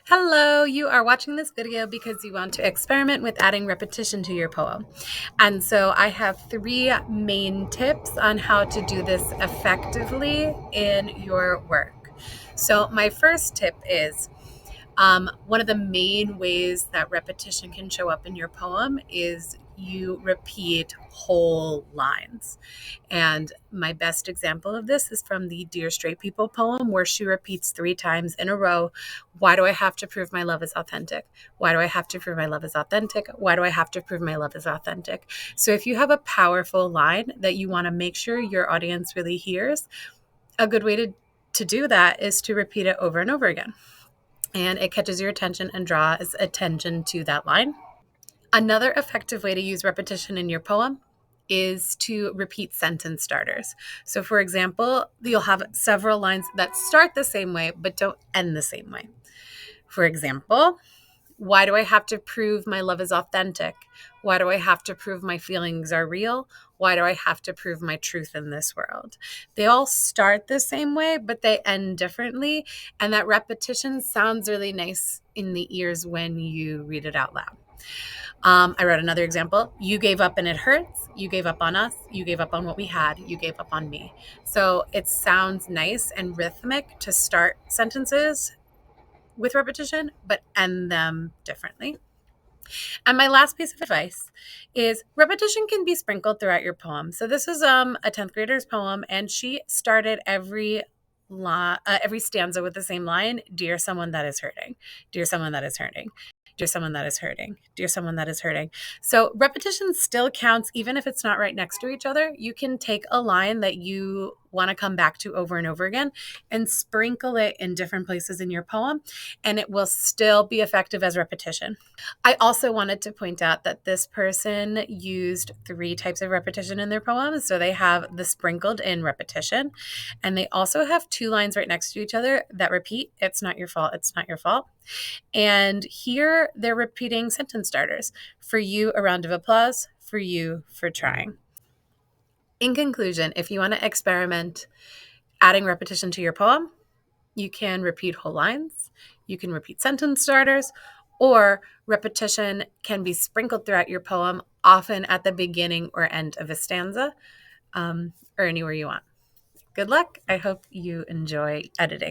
Hello, you are watching this video because you want to experiment with adding repetition to your poem. And so I have three main tips on how to do this effectively in your work. So my first tip is one of the main ways that repetition can show up in your poem is you repeat whole lines. And my best example of this is from the Dear Straight People poem, where she repeats 3 times in a row, "Why do I have to prove my love is authentic? Why do I have to prove my love is authentic? Why do I have to prove my love is authentic?" So if you have a powerful line that you want to make sure your audience really hears, a good way to do that is to repeat it over and over again, and it catches your attention and draws attention to that line. Another effective way to use repetition in your poem is to repeat sentence starters. So, for example, you'll have several lines that start the same way but don't end the same way. For example, why do I have to prove my love is authentic? Why do I have to prove my feelings are real? Why do I have to prove my truth in this world? They all start the same way, but they end differently. And that repetition sounds really nice in the ears when you read it out loud. I wrote another example. You gave up and it hurts. You gave up on us. You gave up on what we had. You gave up on me. So it sounds nice and rhythmic to start sentences with repetition, but end them differently. And my last piece of advice is repetition can be sprinkled throughout your poem. So this is a 10th grader's poem, and she started every stanza with the same line: "Dear someone that is hurting, dear someone that is hurting, dear someone that is hurting, dear someone that is hurting." So repetition still counts even if it's not right next to each other. You can take a line that you want to come back to over and over again and sprinkle it in different places in your poem, and it will still be effective as repetition. I also wanted to point out that this person used 3 types of repetition in their poems. So they have the sprinkled in repetition, and they also have 2 lines right next to each other that repeat, "It's not your fault, it's not your fault." And here they're repeating sentence starters: "For you, a round of applause. For you, for trying." In conclusion, if you want to experiment adding repetition to your poem, you can repeat whole lines, you can repeat sentence starters, or repetition can be sprinkled throughout your poem, often at the beginning or end of a stanza, or anywhere you want. Good luck. I hope you enjoy editing.